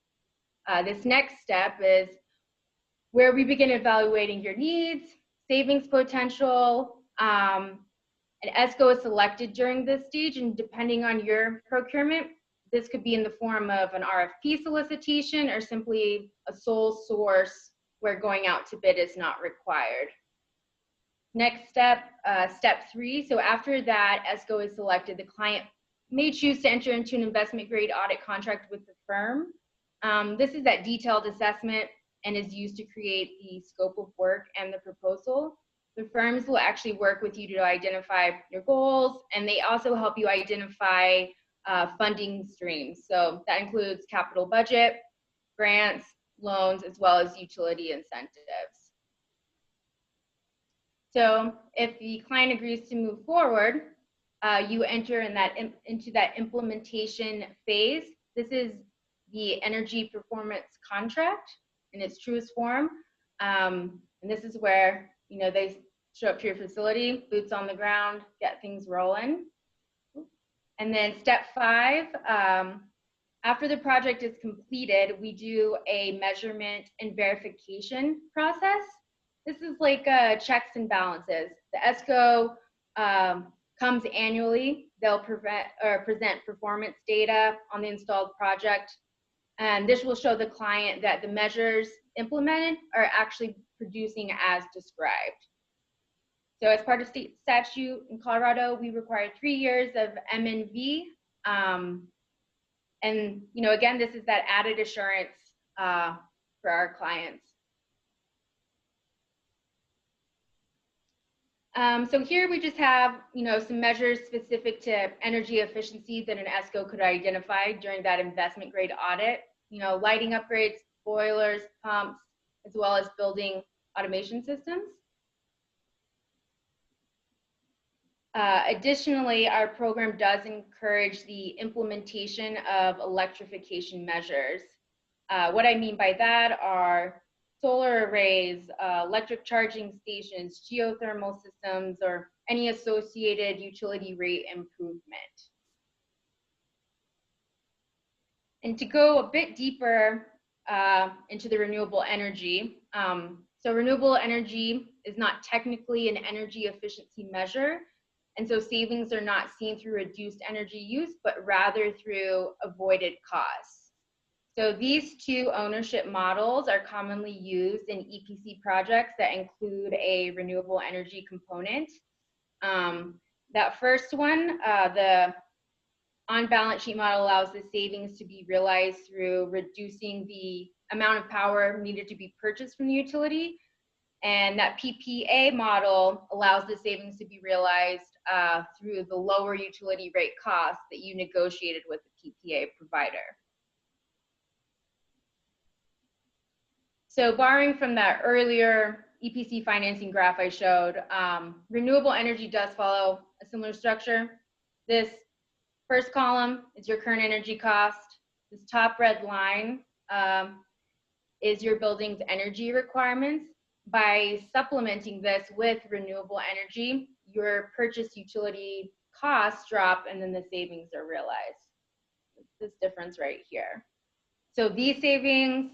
This next step is where we begin evaluating your needs, savings potential. An ESCO is selected during this stage, and depending on your procurement, this could be in the form of an RFP solicitation or simply a sole source where going out to bid is not required. Next step, step 3. So after that ESCO is selected, the client may choose to enter into an investment grade audit contract with the firm. This is that detailed assessment and is used to create the scope of work and the proposal. The firms will actually work with you to identify your goals, and they also help you identify funding streams. So that includes capital budget, grants, loans, as well as utility incentives. So if the client agrees to move forward, you enter into that implementation phase. This is the energy performance contract in its truest form. And this is where they show up to your facility, boots on the ground, get things rolling. And then step 5, after the project is completed, we do a measurement and verification process. This is like checks and balances. The ESCO comes annually. They'll present performance data on the installed project. And this will show the client that the measures implemented are actually producing as described. So as part of state statute in Colorado, we require 3 years of M&V. And again, this is that added assurance for our clients. So here we just have, some measures specific to energy efficiency that an ESCO could identify during that investment grade audit. Lighting upgrades, boilers, pumps, as well as building automation systems. Additionally, our program does encourage the implementation of electrification measures. What I mean by that are solar arrays, electric charging stations, geothermal systems, or any associated utility rate improvement. And to go a bit deeper into the renewable energy, so renewable energy is not technically an energy efficiency measure, and so savings are not seen through reduced energy use, but rather through avoided costs. So these two ownership models are commonly used in EPC projects that include a renewable energy component. That first one, the on-balance sheet model, allows the savings to be realized through reducing the amount of power needed to be purchased from the utility. And that PPA model allows the savings to be realized through the lower utility rate costs that you negotiated with the PPA provider. So borrowing from that earlier EPC financing graph I showed, renewable energy does follow a similar structure. This first column is your current energy cost. This top red line is your building's energy requirements. By supplementing this with renewable energy, your purchase utility costs drop and then the savings are realized. It's this difference right here. So these savings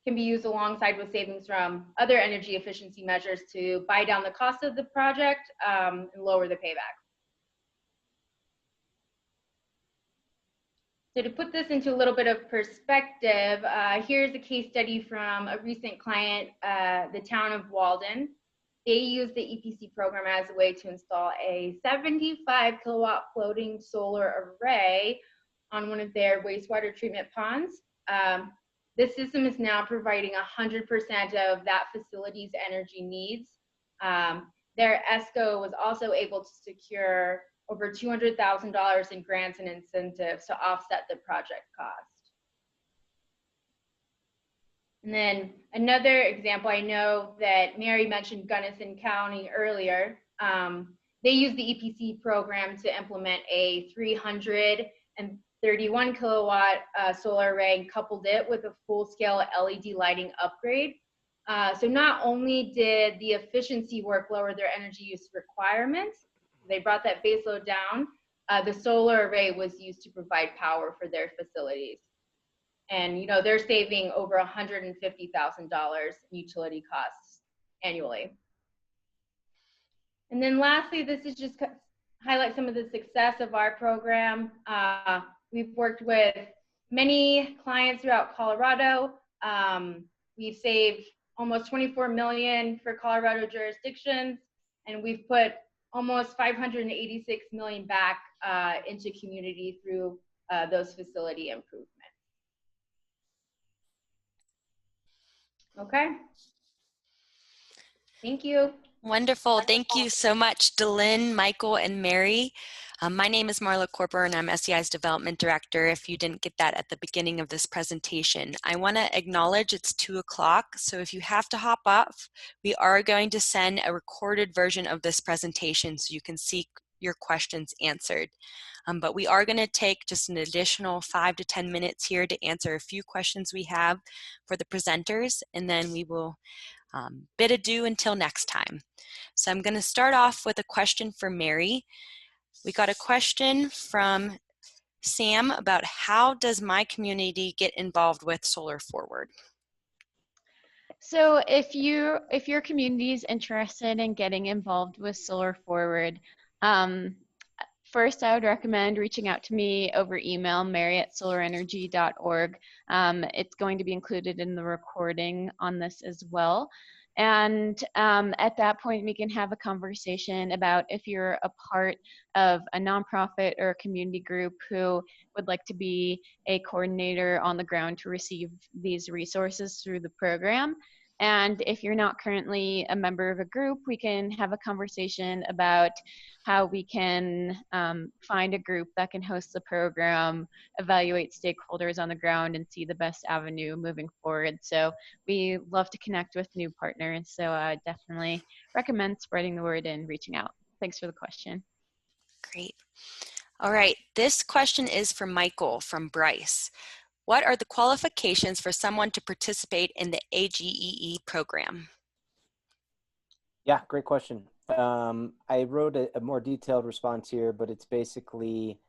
can be used alongside with savings from other energy efficiency measures to buy down the cost of the project and lower the payback. So to put this into a little bit of perspective, here's a case study from a recent client, the town of Walden. They used the EPC program as a way to install a 75 kilowatt floating solar array on one of their wastewater treatment ponds. This system is now providing 100% of that facility's energy needs. Their ESCO was also able to secure over $200,000 in grants and incentives to offset the project cost. And then another example, I know that Mary mentioned Gunnison County earlier. They used the EPC program to implement a 331 kilowatt solar array and coupled it with a full-scale LED lighting upgrade. So not only did the efficiency work lower their energy use requirements, they brought that base load down. The solar array was used to provide power for their facilities. And you know, they're saving over $150,000 in utility costs annually. And then lastly, this is just highlight some of the success of our program. We've worked with many clients throughout Colorado. We've saved almost 24 million for Colorado jurisdictions, and we've put almost 586 million back into community through those facility improvements. Okay. Thank you. Wonderful. Thank you so much, Delynn, Michael, and Mary. My name is Marla Corper, and I'm SEI's Development Director, if you didn't get that at the beginning of this presentation. I want to acknowledge it's 2 o'clock, so if you have to hop off, we are going to send a recorded version of this presentation so you can see your questions answered. But we are going to take just an additional 5 to 10 minutes here to answer a few questions we have for the presenters, and then we will bid adieu until next time. So I'm going to start off with a question for Mary. We got a question from Sam about how does my community get involved with Solar Forward? So if your community is interested in getting involved with Solar Forward, first I would recommend reaching out to me over email, mary@solarenergy.org. It's going to be included in the recording on this as well. And at that point, we can have a conversation about if you're a part of a nonprofit or a community group who would like to be a coordinator on the ground to receive these resources through the program. And if you're not currently a member of a group, we can have a conversation about how we can find a group that can host the program, evaluate stakeholders on the ground, and see the best avenue moving forward. So we love to connect with new partners. So I definitely recommend spreading the word and reaching out. Thanks for the question. Great. All right, this question is for Michael from Bryce. What are the qualifications for someone to participate in the AGEE program? Yeah, great question. I wrote a more detailed response here, but it's basically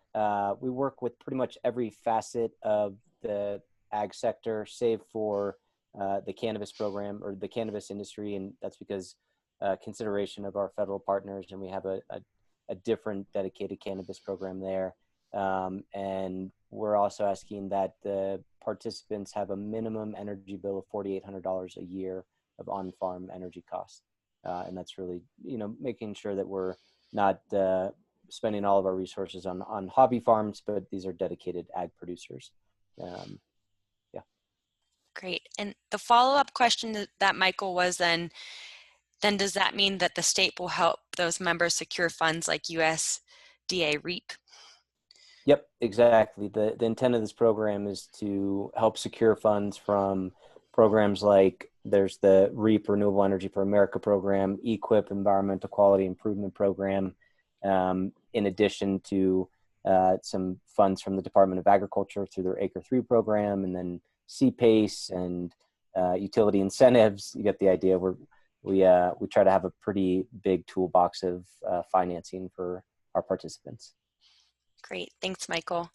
we work with pretty much every facet of the ag sector, save for the cannabis program or the cannabis industry, and that's because consideration of our federal partners, and we have a different dedicated cannabis program there. And we're also asking that the participants have a minimum energy bill of $4,800 a year of on-farm energy costs. And that's really, making sure that we're not spending all of our resources on hobby farms, but these are dedicated ag producers. Yeah. Great. And the follow-up question that Michael was then does that mean that the state will help those members secure funds like USDA REAP? Yep, exactly. The intent of this program is to help secure funds from programs like there's the REAP, Renewable Energy for America program, EQIP, Environmental Quality Improvement Program, in addition to some funds from the Department of Agriculture through their Acre 3 program, and then CPACE and utility incentives. You get the idea. We try to have a pretty big toolbox of financing for our participants. Great, thanks, Michael.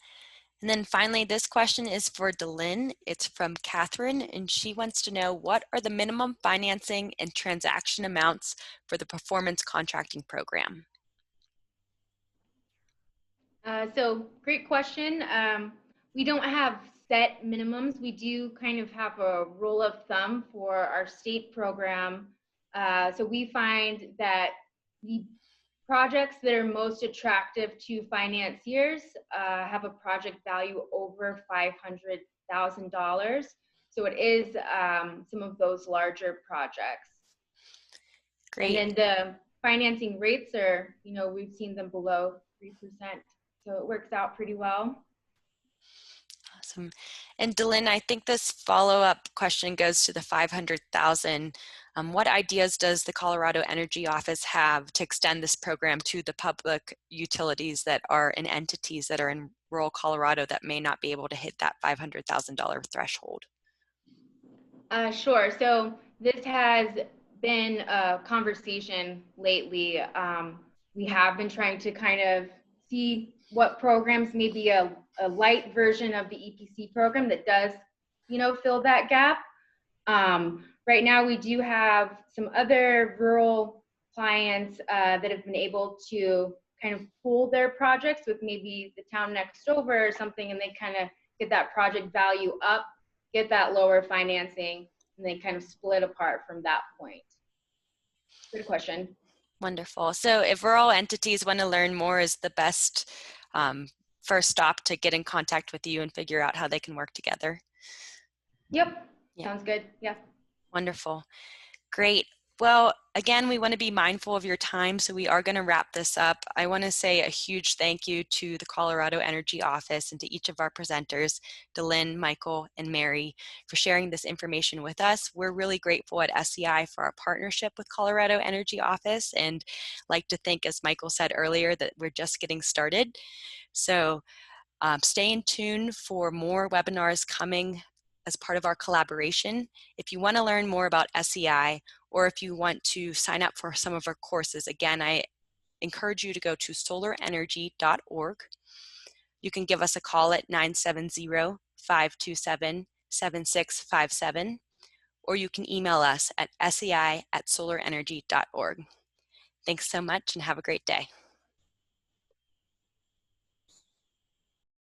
And then finally, this question is for Delynn. It's from Catherine, and she wants to know, what are the minimum financing and transaction amounts for the performance contracting program? So great question. We don't have set minimums. We do kind of have a rule of thumb for our state program. So we find that the projects that are most attractive to financiers have a project value over $500,000. So it is some of those larger projects. Great. And then the financing rates are, we've seen them below 3%. So it works out pretty well. Awesome. And Delynn, I think this follow-up question goes to the 500,000. What ideas does the Colorado Energy Office have to extend this program to the public utilities that are in entities that are in rural Colorado that may not be able to hit that $500,000 threshold? Sure. So this has been a conversation lately. We have been trying to kind of see what programs may be a light version of the EPC program that does, fill that gap. Right now, we do have some other rural clients that have been able to kind of pool their projects with maybe the town next over or something, and they kind of get that project value up, get that lower financing, and they kind of split apart from that point. Good question. Wonderful. So if rural entities want to learn more, is the best first stop to get in contact with you and figure out how they can work together? Yep. Sounds good. Yeah. Wonderful. Great. Well, again, we want to be mindful of your time, so we are going to wrap this up. I want to say a huge thank you to the Colorado Energy Office and to each of our presenters, Delynn, Michael, and Mary, for sharing this information with us. We're really grateful at SEI for our partnership with Colorado Energy Office, and like to think, as Michael said earlier, that we're just getting started. So stay in tune for more webinars coming as part of our collaboration. If you want to learn more about SEI, or if you want to sign up for some of our courses, again, I encourage you to go to solarenergy.org. You can give us a call at 970-527-7657, or you can email us at sei@solarenergy.org. Thanks so much and have a great day.